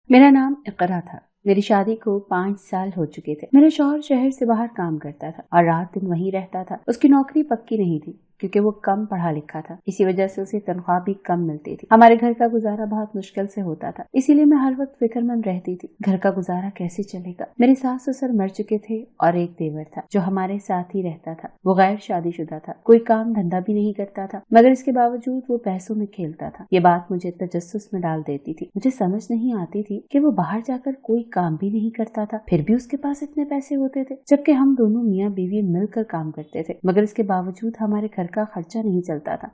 मेरा नाम इकरा था। मेरी शादी को 5 साल हो चुके थे। मेरा शौहर शहर से बाहर काम करता था और रात दिन वहीं रहता था। उसकी नौकरी पक्की नहीं थी क्योंकि वो कम पढ़ा लिखा था। इसी वजह से उसे तनख्वाह भी कम मिलती थी। हमारे घर का गुजारा बहुत मुश्किल से होता था, इसीलिए मैं हर वक्त फिक्रमंद रहती थी, घर का गुजारा कैसे चलेगा। मेरे सास ससुर मर चुके थे और एक देवर था जो हमारे साथ ही रहता था। वो गैर शादीशुदा था, कोई काम धंधा भी नहीं करता था, मगर इसके बावजूद वो पैसों में खेलता था। ये बात मुझे तजस्सुस में डाल देती थी। मुझे समझ नहीं आती थी कि वो बाहर जाकर कोई काम भी नहीं करता था, फिर भी उसके पास इतने पैसे होते थे, जबकि हम दोनों मियाँ बीवी मिलकर काम करते थे, मगर इसके बावजूद हमारे घर का खर्चा नहीं चलता था।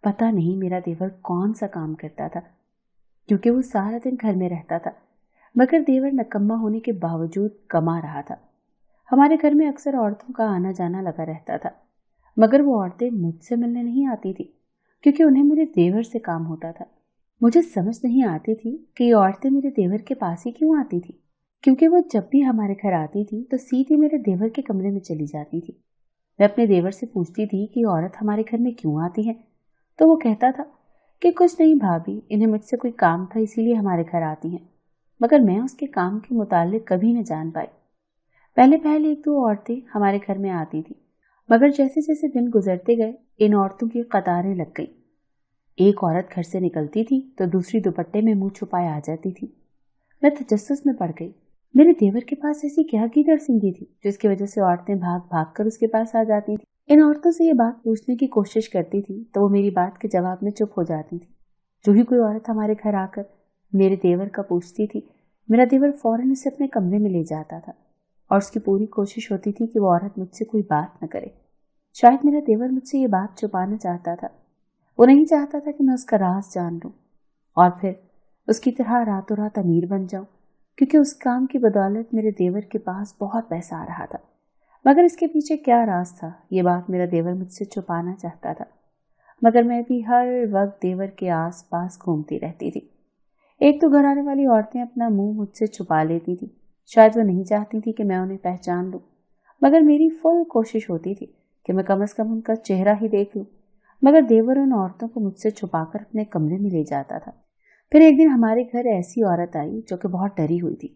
पता नहीं मेरा देवर कौन सा काम करता था, क्योंकि वो सारा दिन घर में रहता था, मगर देवर नकम्मा होने के बावजूद कमा रहा था। हमारे घर में अक्सर औरतों का आना जाना लगा रहता था, मगर वो औरतें मुझसे मिलने नहीं आती थी क्योंकि उन्हें मेरे देवर से काम होता था। मुझे समझ नहीं आती थी कि ये औरतें मेरे देवर के पास ही क्यों आती थी, क्योंकि वो जब भी हमारे घर आती थी तो सीधे मेरे देवर के कमरे में चली जाती थी। मैं अपने देवर से पूछती थी कि औरत हमारे घर में क्यों आती है, तो वो कहता था कि कुछ नहीं भाभी, इन्हें मुझसे कोई काम था इसीलिए हमारे घर आती हैं। मगर मैं उसके काम के मुतालिक कभी न जान पाई। पहले पहले 1-2 औरतें हमारे घर में आती थी, मगर जैसे जैसे दिन गुजरते गए इन औरतों की कतारें लग गई। एक औरत घर से निकलती थी तो दूसरी दुपट्टे में मुंह छुपाए आ जाती थी। मैं तजस्सुस में पड़ गई। मेरे देवर के पास ऐसी क्या गीदड़ सिंगी थी जिसकी वजह से औरतें भाग भाग कर उसके पास आ जाती थी। इन औरतों से ये बात पूछने की कोशिश करती थी तो वो मेरी बात के जवाब में चुप हो जाती थी। जो ही कोई औरत हमारे घर आकर मेरे देवर का पूछती थी, मेरा देवर फौरन उसे अपने कमरे में ले जाता था और उसकी पूरी कोशिश होती थी कि वो औरत मुझसे कोई बात न करे। शायद मेरा देवर मुझसे ये बात छुपाना चाहता था। वो नहीं चाहता था कि मैं उसका राज जान लूं और फिर उसकी तरह रातों रात अमीर बन जाऊं, क्योंकि उस काम की बदौलत मेरे देवर के पास बहुत पैसा आ रहा था। मगर इसके पीछे क्या राज था, ये बात मेरा देवर मुझसे छुपाना चाहता था, मगर मैं भी हर वक्त देवर के आस पास घूमती रहती थी। एक तो घर आने वाली औरतें अपना मुंह मुझसे छुपा लेती थी, शायद वो नहीं चाहती थी कि मैं उन्हें पहचान लूं, मगर मेरी फुल कोशिश होती थी कि मैं कम से कम उनका चेहरा ही देख लूं। मगर देवर उन औरतों को मुझसे छुपाकर अपने कमरे में ले जाता था। फिर एक दिन हमारे घर ऐसी औरत आई जो कि बहुत डरी हुई थी।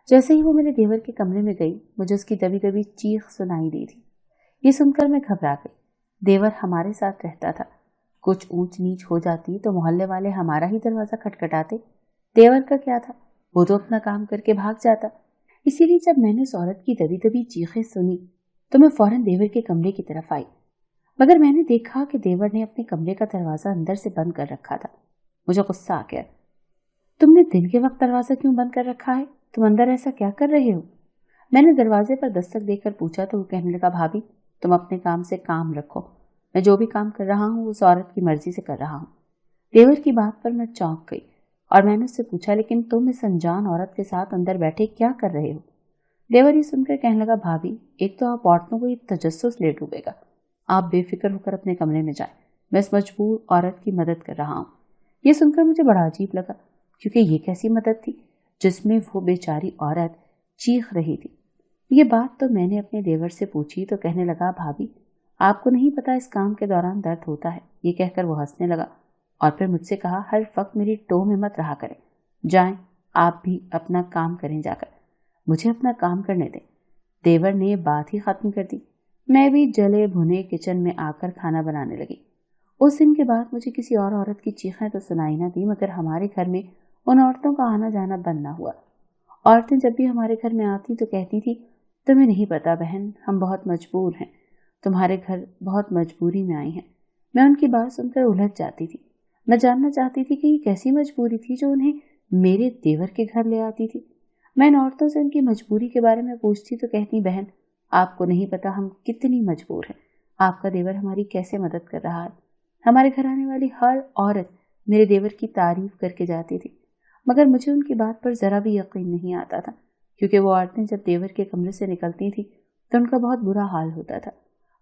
जैसे ही वो मेरे देवर के कमरे में गई, मुझे उसकी दबी दबी चीख सुनाई दी थी। ये सुनकर मैं घबरा गई। देवर हमारे साथ रहता था, कुछ ऊंच नीच हो जाती तो मोहल्ले वाले हमारा ही दरवाजा खटखटाते। देवर का क्या था, वो तो अपना काम करके भाग जाता। इसीलिए जब मैंने उस औरत की दबी दबी चीखें सुनी तो मैं फौरन देवर के कमरे की तरफ आई, मगर मैंने देखा कि देवर ने अपने कमरे का दरवाजा अंदर से बंद कर रखा था। मुझे गुस्सा आ गया। तुमने दिन के वक्त दरवाजा क्यों बंद कर रखा है? तुम अंदर ऐसा क्या कर रहे हो? मैंने दरवाजे पर दस्तक देकर पूछा तो वो कहने लगा, भाभी तुम अपने काम से काम रखो, मैं जो भी काम कर रहा हूँ उस औरत की मर्जी से कर रहा हूँ। देवर की बात पर मैं चौंक गई और मैंने उससे पूछा, लेकिन तुम इस अनजान औरत के साथ अंदर बैठे क्या कर रहे हो? देवर ये सुनकर कहने लगा, भाभी एक तो आप औरतों को ये तजस्सुस ले डूबेगा, आप बेफिक्र होकर अपने कमरे में जाएं, मैं इस मजबूर औरत की मदद कर रहा हूँ। ये सुनकर मुझे बड़ा अजीब लगा, क्योंकि ये कैसी मदद थी जिसमें वो बेचारी औरत चीख रही थी। ये बात तो मैंने अपने देवर से पूछी तो कहने लगा, भाभी आपको नहीं पता इस काम के दौरान दर्द होता है। ये कहकर वो हंसने लगा और फिर मुझसे कहा, हर वक्त मेरी टोह में मत रहा करें, जाएं आप भी अपना काम करें जाकर, मुझे अपना काम करने दें। देवर ने बात ही खत्म कर दी। मैं भी जले भुने किचन में आकर खाना बनाने लगी। उस दिन के बाद मुझे किसी और औरत की चीखें तो सुनाई न दी, मगर हमारे घर में उन औरतों का आना जाना बंद न हुआ। औरतें जब भी हमारे घर में आती तो कहती थी, तुम्हें नहीं पता बहन, हम बहुत मजबूर हैं, तुम्हारे घर बहुत मजबूरी में आई हैं। मैं उनकी बात सुनकर उलझ जाती थी। मैं जानना चाहती थी कि ये कैसी मजबूरी थी जो उन्हें मेरे देवर के घर ले आती थी। मैं इन औरतों से उनकी मजबूरी के बारे में पूछती तो कहती, बहन आपको नहीं पता हम कितनी मजबूर हैं, आपका देवर हमारी कैसे मदद कर रहा है। हमारे घर आने वाली हर औरत मेरे देवर की तारीफ करके जाती थी, मगर मुझे उनकी बात पर जरा भी यकीन नहीं आता था, क्योंकि वो औरतें जब देवर के कमरे से निकलती थी तो उनका बहुत बुरा हाल होता था।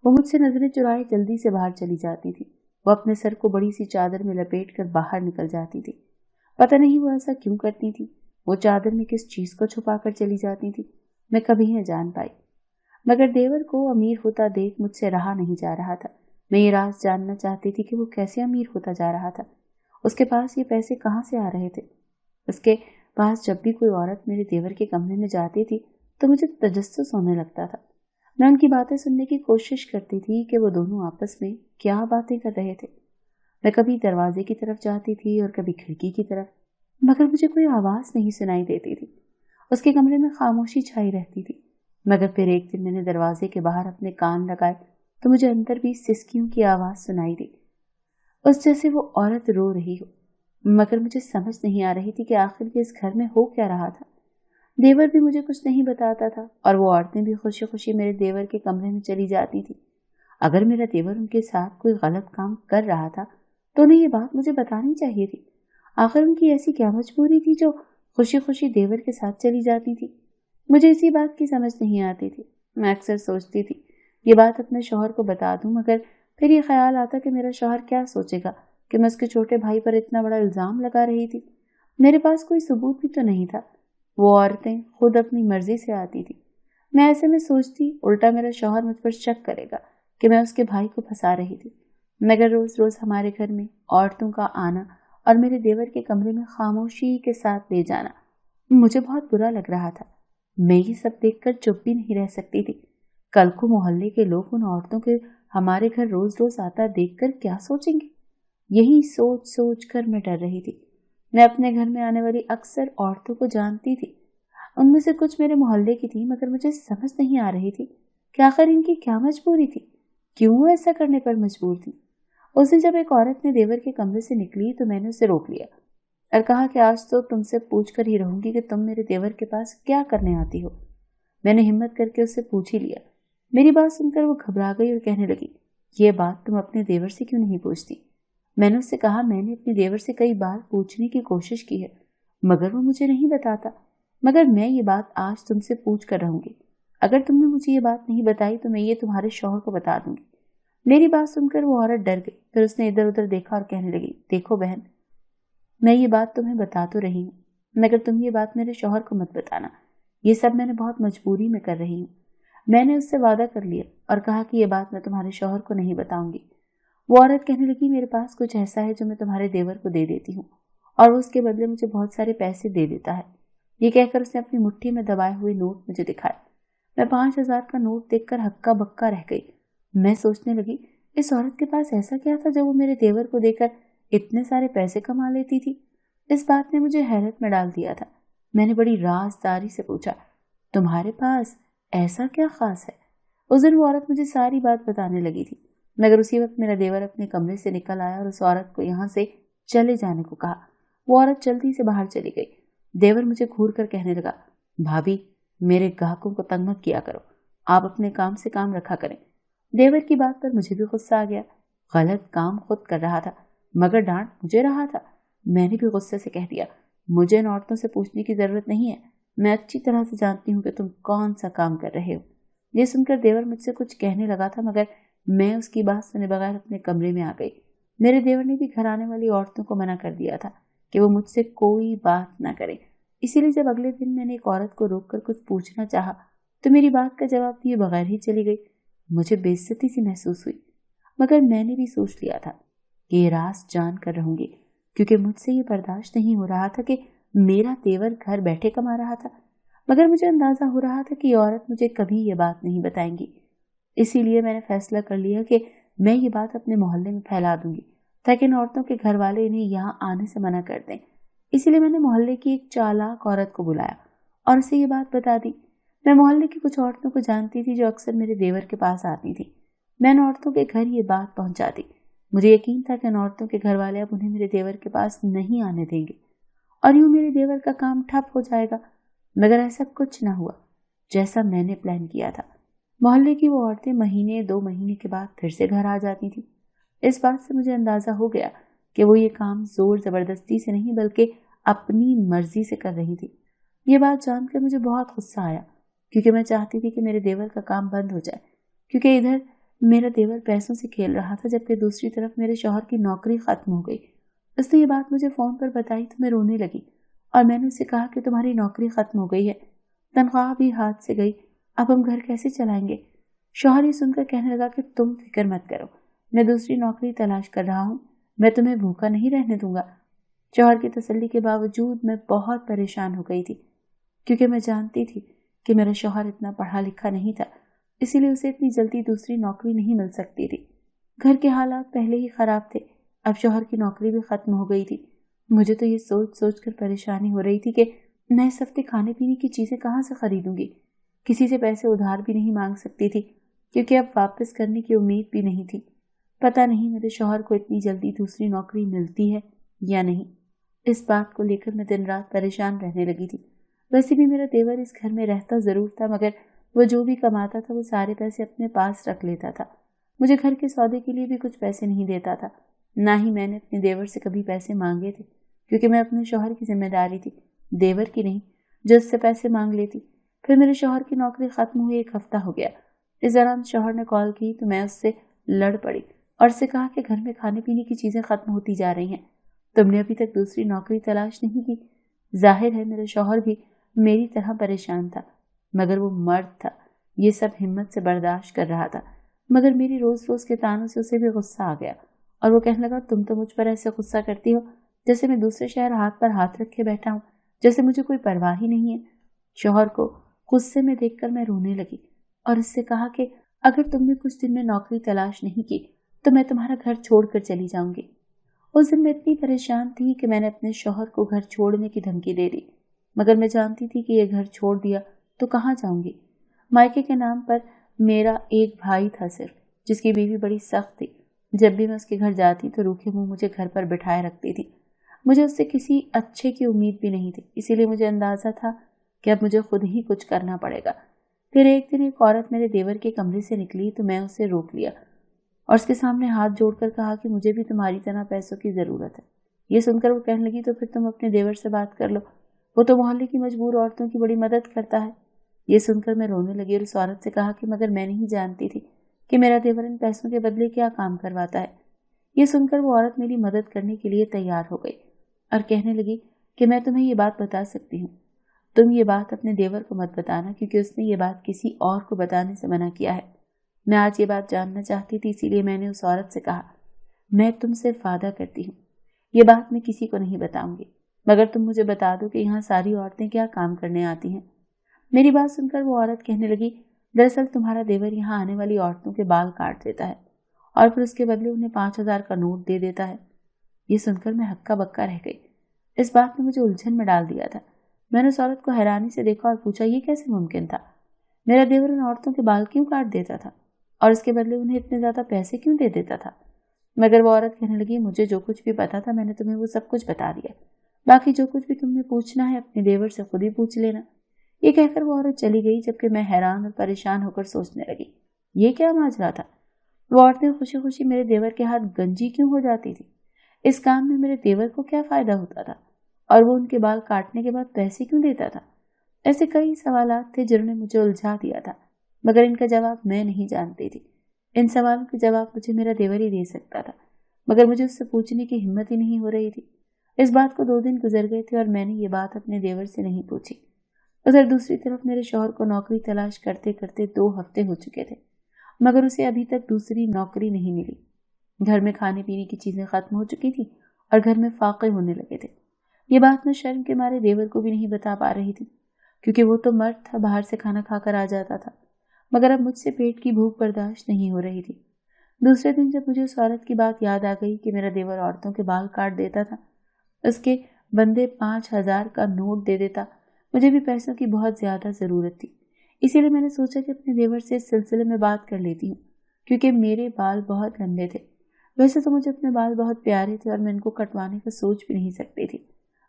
वो मुझसे नजरें चुराए जल्दी से बाहर चली जाती थी। वो अपने सर को बड़ी सी चादर में लपेट कर बाहर निकल जाती थी। पता नहीं वो ऐसा क्यों करती थी, वो चादर में किस चीज को छुपा कर चली जाती थी, मैं कभी न जान पाई। मगर देवर को अमीर होता देख मुझसे रहा नहीं जा रहा था। मैं ये राज जानना चाहती थी कि वो कैसे अमीर होता जा रहा था, उसके पास ये पैसे कहाँ से आ रहे थे। उसके पास जब भी कोई औरत मेरे देवर के कमरे में जाती थी तो मुझे तजस्सुस होने लगता था। मैं उनकी बातें सुनने की कोशिश करती थी कि वो दोनों आपस में क्या बातें कर रहे थे। मैं कभी दरवाजे की तरफ जाती थी और कभी खिड़की की तरफ, मगर मुझे कोई आवाज नहीं सुनाई देती थी। उसके कमरे में खामोशी छाई रहती थी। मगर फिर एक दिन मैंने दरवाजे के बाहर अपने कान लगाए तो मुझे अंदर भी सिसकियों की आवाज सुनाई दी, उस जैसे वो औरत रो रही हो। मगर मुझे समझ नहीं आ रही थी कि आखिर इस घर में हो क्या रहा था। देवर भी मुझे कुछ नहीं बताता था और वो औरतें भी खुशी खुशी मेरे देवर के कमरे में चली जाती थी। अगर मेरा देवर उनके साथ कोई गलत काम कर रहा था तो उन्हें ये बात मुझे बतानी चाहिए थी। आखिर उनकी ऐसी क्या मजबूरी थी जो खुशी खुशी देवर के साथ चली जाती थी। मुझे इसी बात की समझ नहीं आती थी। मैं अक्सर सोचती थी ये बात अपने शौहर को बता दूं, मगर फिर ये ख्याल आता कि मेरा शौहर क्या सोचेगा कि मैं उसके छोटे भाई पर इतना बड़ा इल्जाम लगा रही थी। मेरे पास कोई सबूत भी तो नहीं था। वो औरतें खुद अपनी मर्जी से आती थी। मैं ऐसे में सोचती उल्टा मेरा शौहर मुझ पर शक करेगा कि मैं उसके भाई को फंसा रही थी। मगर रोज रोज हमारे घर में औरतों का आना और मेरे देवर के कमरे में खामोशी के साथ ले जाना मुझे बहुत बुरा लग रहा था। मैं ये सब देखकर चुप भी नहीं रह सकती थी। कल को मोहल्ले के लोग उन औरतों के हमारे घर रोज रोज आता देखकर क्या सोचेंगे, यही सोच सोच कर मैं डर रही थी। मैं अपने घर में आने वाली अक्सर औरतों को जानती थी। उनमें से कुछ मेरे मोहल्ले की थी, मगर मुझे समझ नहीं आ रही थी कि आखिर इनकी क्या मजबूरी थी, क्यों ऐसा करने पर मजबूर थी। उस दिन जब एक औरत ने देवर के कमरे से निकली तो मैंने उसे रोक लिया और कहा कि आज तो तुमसे पूछ कर ही रहूंगी कि तुम मेरे देवर के पास क्या करने आती हो। मैंने हिम्मत करके उससे पूछ ही लिया। मेरी बात सुनकर वो घबरा गई और कहने लगी, ये बात तुम अपने देवर से क्यों नहीं पूछती। मैंने उससे कहा, मैंने अपने देवर से कई बार पूछने की कोशिश की है मगर वो मुझे नहीं बताता। मगर मैं ये बात आज तुमसे पूछ कर रहूंगी। अगर तुमने मुझे ये बात नहीं बताई तो मैं ये तुम्हारे शौहर को बता दूंगी। मेरी बात सुनकर वो औरत डर गई। फिर उसने इधर उधर देखा और कहने लगी, देखो बहन, मैं ये बात तुम्हें बता तो रही हूँ, मगर तुम ये बात मेरे शौहर को मत बताना। ये सब मैंने बहुत मजबूरी में कर रही हूँ। मैंने उससे वादा कर लिया और कहा कि ये बात मैं तुम्हारे शौहर को नहीं बताऊंगी। वो औरत कहने लगी, मेरे पास कुछ ऐसा है जो मैं तुम्हारे देवर को दे देती हूँ और वो उसके बदले मुझे बहुत सारे पैसे दे देता है। ये कहकर उसने अपनी मुट्ठी में दबाए हुए नोट मुझे दिखाए। मैं 5,000 का नोट देखकर हक्का बक्का रह गई। मैं सोचने लगी, इस औरत के पास ऐसा क्या था जो वो मेरे देवर को देकर इतने सारे पैसे कमा लेती थी। इस बात ने मुझे हैरत में डाल दिया था। मैंने बड़ी राजदारी से पूछा, तुम्हारे पास ऐसा क्या खास है। उस दिन वो औरत मुझे सारी बात बताने लगी थी, मगर उसी वक्त मेरा देवर अपने कमरे से निकल आया और उस औरत को यहाँ से चले जाने को कहा। वो औरत जल्दी से बाहर चली गई। देवर मुझे घूर कर कहने लगा, भाभी, मेरे ग्राहकों को तंग मत किया करो, आप अपने काम से काम रखा करें। देवर की बात पर मुझे भी गुस्सा आ गया। गलत काम खुद कर रहा था मगर डांट मुझे रहा था। मैंने भी गुस्से से कह दिया, मुझे इन औरतों से पूछने की जरूरत नहीं है। मैं अच्छी तरह से जानती हूँ कि तुम कौन सा काम कर रहे हो। ये सुनकर देवर मुझसे कुछ कहने लगा था, मगर मैं उसकी बात सुने बगैर अपने कमरे में आ गई। मेरे देवर ने भी घर आने वाली औरतों को मना कर दिया था कि वो मुझसे कोई बात ना करे। इसीलिए जब अगले दिन मैंने एक औरत को रोककर कुछ पूछना चाहा तो मेरी बात का जवाब दिए बगैर ही चली गई। मुझे बेइज्जती सी महसूस हुई, मगर मैंने भी सोच लिया था कि ये राज जान कर रहूंगी, क्योंकि मुझसे ये बर्दाश्त नहीं हो रहा था कि मेरा देवर घर बैठे कमा रहा था। मगर मुझे अंदाजा हो रहा था कि ये औरत मुझे कभी ये बात नहीं बताएंगी। इसीलिए मैंने फैसला कर लिया कि मैं ये बात अपने मोहल्ले में फैला दूंगी ताकि इन औरतों के घर वाले इन्हें यहाँ आने से मना कर दें। इसीलिए मैंने मोहल्ले की एक चालाक औरत को बुलाया और उसे ये बात बता दी। मैं मोहल्ले की कुछ औरतों को जानती थी जो अक्सर मेरे देवर के पास आती थी। मैं इन औरतों के घर ये बात पहुंचा दी। मुझे यकीन था कि इन औरतों के घर वाले अब उन्हें मेरे देवर के पास नहीं आने देंगे और यूं मेरे देवर का काम ठप हो जाएगा। मगर ऐसा कुछ न हुआ जैसा मैंने प्लान किया था। मोहल्ले की वो औरतें महीने 2 महीने के बाद फिर से घर आ जाती थी। इस बात से मुझे अंदाजा हो गया कि वो ये काम जोर जबरदस्ती से नहीं बल्कि अपनी मर्जी से कर रही थी। ये बात जानकर मुझे बहुत गुस्सा आया, क्योंकि मैं चाहती थी कि मेरे देवर का काम बंद हो जाए। क्योंकि इधर मेरा देवर पैसों से खेल रहा था, जबकि दूसरी तरफ मेरे शौहर की नौकरी खत्म हो गई। उसने ये बात मुझे फोन पर बताई तो मैं रोने लगी और मैंने उससे कहा कि तुम्हारी नौकरी खत्म हो गई है, तनख्वाह भी हाथ से गई, अब हम घर कैसे चलाएंगे। शौहर ये सुनकर कहने लगा कि तुम फिक्र मत करो, मैं दूसरी नौकरी तलाश कर रहा हूँ, मैं तुम्हें भूखा नहीं रहने दूंगा। शौहर की तसल्ली के बावजूद मैं बहुत परेशान हो गई थी, क्योंकि मैं जानती थी कि मेरा शौहर इतना पढ़ा लिखा नहीं था, इसीलिए उसे इतनी जल्दी दूसरी नौकरी नहीं मिल सकती थी। घर के हालात पहले ही खराब थे, अब शौहर की नौकरी भी खत्म हो गई थी। मुझे तो ये सोच सोच कर परेशानी हो रही थी कि मैं इस हफ्ते खाने पीने की चीजें कहाँ से खरीदूंगी। किसी से पैसे उधार भी नहीं मांग सकती थी, क्योंकि अब वापस करने की उम्मीद भी नहीं थी। पता नहीं मेरे शौहर को इतनी जल्दी दूसरी नौकरी मिलती है या नहीं। इस बात को लेकर मैं दिन रात परेशान रहने लगी थी। वैसे भी मेरा देवर इस घर में रहता जरूर था, मगर वो जो भी कमाता था वो सारे पैसे अपने पास रख लेता था। मुझे घर के सौदे के लिए भी कुछ पैसे नहीं देता था। ना ही मैंने अपने देवर से कभी पैसे मांगे थे, क्योंकि मैं अपने शौहर की जिम्मेदारी थी, देवर की नहीं जो उससे पैसे मांग लेती। फिर मेरे शौहर की नौकरी खत्म हुई 1 हफ्ता हो गया। इस दौरान शौहर ने कॉल की तो मैं उससे लड़ पड़ी और उससे कहा कि घर में खाने पीने की चीजें खत्म होती जा रही हैं, तुमने अभी तक दूसरी नौकरी तलाश नहीं की। जाहिर है मेरा शौहर भी मेरी तरह परेशान था, मगर वो मर्द था, ये सब हिम्मत से बर्दाश्त कर रहा था। मगर मेरी रोज रोज के तानों से उसे भी गुस्सा आ गया और वो कहने लगा, तुम तो मुझ पर ऐसे गुस्सा करती हो जैसे मैं दूसरे शहर हाथ पर हाथ रखे बैठा हूँ, जैसे मुझे कोई परवाह ही नहीं है। शौहर को गुस्से में देखकर मैं रोने लगी और उससे कहा कि अगर तुमने कुछ दिन में नौकरी तलाश नहीं की तो मैं तुम्हारा घर छोड़कर चली जाऊंगी। उस दिन मैं इतनी परेशान थी कि मैंने अपने शौहर को घर छोड़ने की धमकी दे दी, मगर मैं जानती थी कि ये घर छोड़ दिया तो कहाँ जाऊंगी। मायके के नाम पर मेरा एक भाई था सिर्फ, जिसकी बीवी बड़ी सख्त थी। जब भी मैं उसके घर जाती तो रूखे मुंह मुझे घर पर बिठाए रखती थी। मुझे उससे किसी अच्छे की उम्मीद भी नहीं थी, इसीलिए मुझे अंदाजा था कि अब मुझे खुद ही कुछ करना पड़ेगा। फिर एक दिन एक औरत मेरे देवर के कमरे से निकली तो मैं उसे रोक लिया और उसके सामने हाथ जोड़कर कहा कि मुझे भी तुम्हारी तरह पैसों की जरूरत है। ये सुनकर वो कहने लगी, तो फिर तुम अपने देवर से बात कर लो, वो तो मोहल्ले की मजबूर औरतों की बड़ी मदद करता है। ये सुनकर मैं रोने लगी और उस औरत से कहा कि मगर मैं नहीं जानती थी कि मेरा देवर इन पैसों के बदले क्या काम करवाता है। ये सुनकर वो औरत मेरी मदद करने के लिए तैयार हो गई और कहने लगी कि मैं तुम्हें ये बात बता सकती हूँ, तुम ये बात अपने देवर को मत बताना, क्योंकि उसने ये बात किसी और को बताने से मना किया है। मैं आज ये बात जानना चाहती थी, इसीलिए मैंने उस औरत से कहा, मैं तुमसे वादा करती हूँ ये बात मैं किसी को नहीं बताऊंगी, मगर तुम मुझे बता दो कि यहाँ सारी औरतें क्या काम करने आती हैं। मेरी बात सुनकर वो औरत कहने लगी, दरअसल तुम्हारा देवर यहाँ आने वाली औरतों के बाल काट देता है और फिर उसके बदले उन्हें 5,000 का नोट दे देता है। ये सुनकर मैं हक्का बक्का रह गई। इस बात ने मुझे उलझन में डाल दिया था। मैंने उस औरत को हैरानी से देखा और पूछा, ये कैसे मुमकिन था? मेरा देवर उन औरतों के बाल क्यों काट देता था और उसके बदले उन्हें इतने ज्यादा पैसे क्यों दे देता था? मगर वो औरत कहने लगी, मुझे जो कुछ भी पता था मैंने तुम्हें वो सब कुछ बता दिया, बाकी जो कुछ भी तुमने पूछना है अपने देवर से खुद ही पूछ लेना। ये कहकर वो औरत चली गई, जबकि मैं हैरान और परेशान होकर सोचने लगी, ये क्या माजरा था? वो औरतें खुशी खुशी मेरे देवर के हाथ गंजी क्यों हो जाती थी? इस काम में मेरे देवर को क्या फायदा होता था और वो उनके बाल काटने के बाद पैसे क्यों देता था? ऐसे कई सवालात थे जिन्होंने मुझे उलझा दिया था, मगर इनका जवाब मैं नहीं जानती थी। इन सवालों के जवाब मुझे मेरा देवर ही दे सकता था, मगर मुझे उससे पूछने की हिम्मत ही नहीं हो रही थी। इस बात को 2 दिन गुजर गए थे और मैंने ये बात अपने देवर से नहीं पूछी। उधर दूसरी तरफ मेरे शौहर को नौकरी तलाश करते करते 2 हफ्ते हो चुके थे, मगर उसे अभी तक दूसरी नौकरी नहीं मिली। घर में खाने पीने की चीजें खत्म हो चुकी थी और घर में फाके होने लगे थे। ये बात मैं शर्म के मारे देवर को भी नहीं बता पा रही थी, क्योंकि वो तो मर्द था, बाहर से खाना खाकर आ जाता था, मगर अब मुझसे पेट की भूख बर्दाश्त नहीं हो रही थी। दूसरे दिन जब मुझे उस औरत की बात याद आ गई कि मेरा देवर औरतों के बाल काट देता था, उसके बंदे 5,000 का नोट दे देता, मुझे भी पैसों की बहुत ज्यादा जरूरत थी। इसीलिए मैंने सोचा कि अपने देवर से इस सिलसिले में बात कर लेती हूँ, क्योंकि मेरे बाल बहुत लंबे थे। वैसे तो मुझे अपने बाल बहुत प्यारे थे और मैं इनको कटवाने का सोच भी नहीं सकती थी,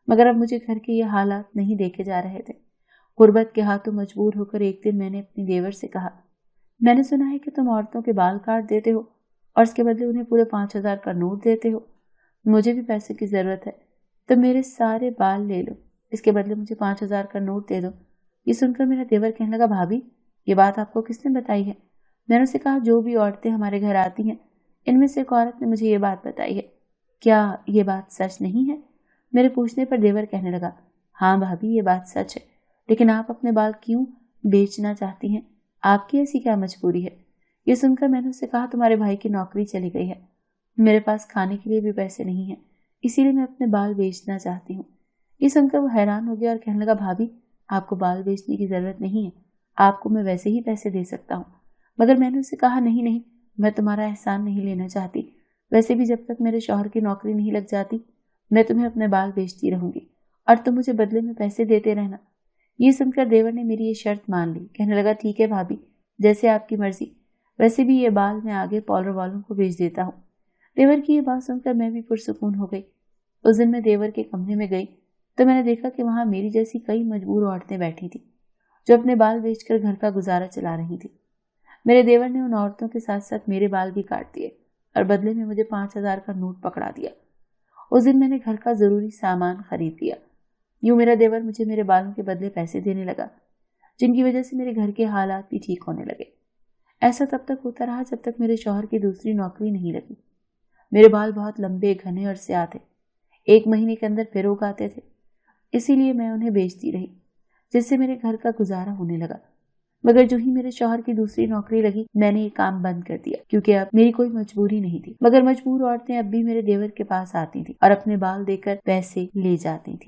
मगर अब मुझे घर के ये हालात नहीं देखे जा रहे थे। गुर्बत के हाथों मजबूर होकर एक दिन मैंने अपने देवर से कहा, मैंने सुना है कि तुम औरतों के बाल काट देते हो और उसके बदले उन्हें पूरे 5,000 का नोट देते हो। मुझे भी पैसे की जरूरत है, तो मेरे सारे बाल ले लो, इसके बदले मुझे 5,000 का नोट दे दो। ये सुनकर मेरा देवर कहने लगा, भाभी ये बात आपको किसने बताई है? मैंने उसे कहा, जो भी औरतें हमारे घर आती हैं इनमें से एक औरत ने मुझे ये बात बताई है। क्या ये बात सच नहीं है? मेरे पूछने पर देवर कहने लगा, हाँ भाभी ये बात सच है, लेकिन आप अपने बाल क्यों बेचना चाहती हैं? आपकी ऐसी क्या मजबूरी है? ये सुनकर मैंने उससे कहा, तुम्हारे भाई की नौकरी चली गई है, मेरे पास खाने के लिए भी पैसे नहीं है, इसीलिए मैं अपने बाल बेचना चाहती हूँ। ये सुनकर वो हैरान हो गया और कहने लगा, भाभी आपको बाल बेचने की जरूरत नहीं है, आपको मैं वैसे ही पैसे दे सकता हूँ। मगर मैंने उसे कहा, नहीं नहीं, मैं तुम्हारा एहसान नहीं लेना चाहती। वैसे भी जब तक मेरे शौहर की नौकरी नहीं लग जाती मैं तुम्हें अपने बाल बेचती रहूंगी और तुम मुझे बदले में पैसे देते रहना। ये सुनकर देवर ने मेरी ये शर्त मान ली। कहने लगा, ठीक है भाभी, जैसे आपकी मर्जी, वैसे भी ये बाल मैं आगे पार्लर वालों को बेच देता हूँ। देवर की ये बात सुनकर मैं भी पुरसुकून हो गई। उस दिन मैं देवर के कमरे में गई तो मैंने देखा कि वहां मेरी जैसी कई मजबूर औरतें बैठी थी जो अपने बाल बेचकर घर का गुजारा चला रही थी। मेरे देवर ने उन औरतों के साथ साथ मेरे बाल भी काट दिए और बदले में मुझे 5,000 का नोट पकड़ा दिया। उस दिन मैंने घर का जरूरी सामान खरीद लिया। यूं मेरा देवर मुझे मेरे बालों के बदले पैसे देने लगा, जिनकी वजह से मेरे घर के हालात भी ठीक होने लगे। ऐसा तब तक होता रहा जब तक मेरे शौहर की दूसरी नौकरी नहीं लगी। मेरे बाल बहुत लंबे, घने और स्याह थे। 1 महीने के अंदर फिर उग आते थे, इसीलिए मैं उन्हें बेचती रही, जिससे मेरे घर का गुजारा होने लगा। मगर जो ही मेरे शौहर की दूसरी नौकरी लगी मैंने ये काम बंद कर दिया, क्योंकि अब मेरी कोई मजबूरी नहीं थी। मगर मजबूर औरतें अब भी मेरे देवर के पास आती थी और अपने बाल देकर पैसे ले जाती थी।